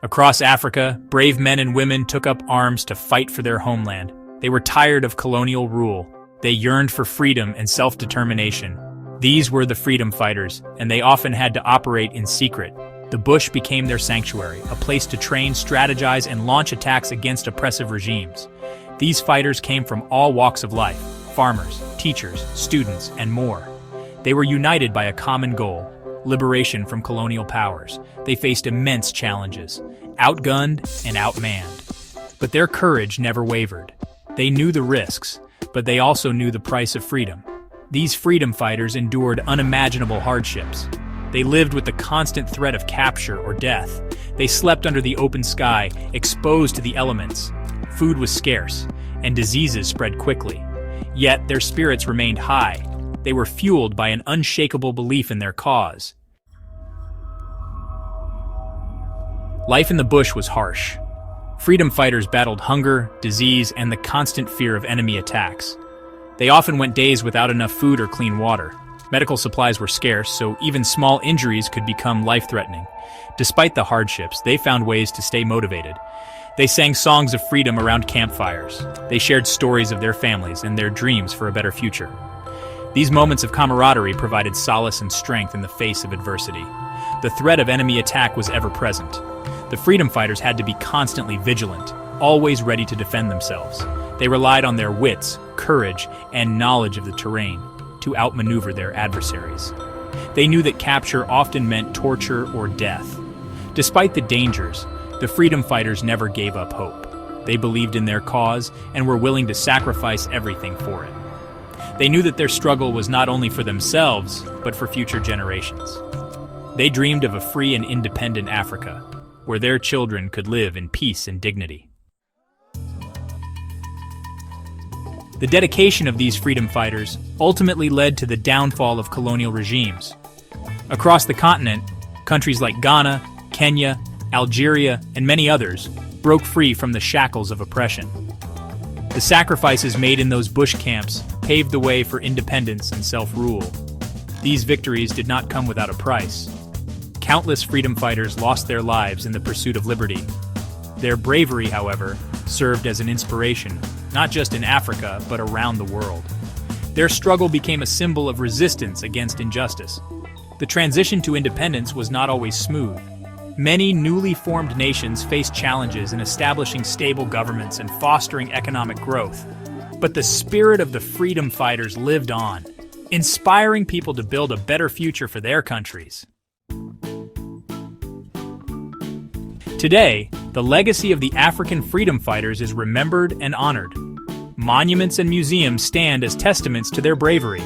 Across Africa, brave men and women took up arms to fight for their homeland. They were tired of colonial rule. They yearned for freedom and self-determination. These were the freedom fighters, and they often had to operate in secret. The bush became their sanctuary, a place to train, strategize, and launch attacks against oppressive regimes. These fighters came from all walks of life: farmers, teachers, students, and more. They were united by a common goal: liberation from colonial powers. They faced immense challenges, outgunned and outmanned. But their courage never wavered. They knew the risks, but they also knew the price of freedom. These freedom fighters endured unimaginable hardships. They lived with the constant threat of capture or death. They slept under the open sky, exposed to the elements. Food was scarce, and diseases spread quickly. Yet their spirits remained high. They were fueled by an unshakable belief in their cause. Life in the bush was harsh. Freedom fighters battled hunger, disease, and the constant fear of enemy attacks. They often went days without enough food or clean water. Medical supplies were scarce, so even small injuries could become life-threatening. Despite the hardships, they found ways to stay motivated. They sang songs of freedom around campfires. They shared stories of their families and their dreams for a better future. These moments of camaraderie provided solace and strength in the face of adversity. The threat of enemy attack was ever present. The freedom fighters had to be constantly vigilant, always ready to defend themselves. They relied on their wits, courage, and knowledge of the terrain to outmaneuver their adversaries. They knew that capture often meant torture or death. Despite the dangers, the freedom fighters never gave up hope. They believed in their cause and were willing to sacrifice everything for it. They knew that their struggle was not only for themselves, but for future generations. They dreamed of a free and independent Africa, where their children could live in peace and dignity. The dedication of these freedom fighters ultimately led to the downfall of colonial regimes. Across the continent, countries like Ghana, Kenya, Algeria, and many others broke free from the shackles of oppression. The sacrifices made in those bush camps paved the way for independence and self-rule. These victories did not come without a price. Countless freedom fighters lost their lives in the pursuit of liberty. Their bravery, however, served as an inspiration, not just in Africa, but around the world. Their struggle became a symbol of resistance against injustice. The transition to independence was not always smooth. Many newly formed nations faced challenges in establishing stable governments and fostering economic growth. But the spirit of the freedom fighters lived on, inspiring people to build a better future for their countries. Today, the legacy of the African freedom fighters is remembered and honored. Monuments and museums stand as testaments to their bravery.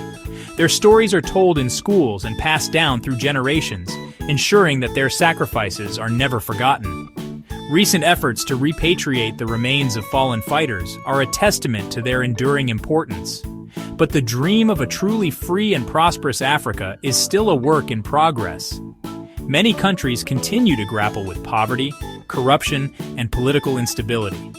Their stories are told in schools and passed down through generations, ensuring that their sacrifices are never forgotten. Recent efforts to repatriate the remains of fallen fighters are a testament to their enduring importance. But the dream of a truly free and prosperous Africa is still a work in progress. Many countries continue to grapple with poverty, corruption, and political instability.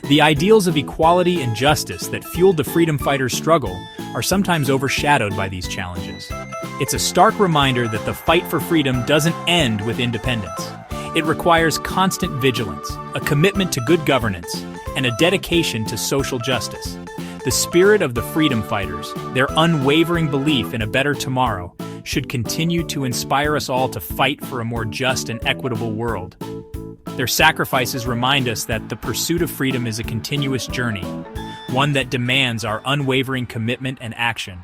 The ideals of equality and justice that fueled the freedom fighters' struggle are sometimes overshadowed by these challenges. It's a stark reminder that the fight for freedom doesn't end with independence. It requires constant vigilance, a commitment to good governance, and a dedication to social justice. The spirit of the freedom fighters, their unwavering belief in a better tomorrow, should continue to inspire us all to fight for a more just and equitable world. Their sacrifices remind us that the pursuit of freedom is a continuous journey, one that demands our unwavering commitment and action.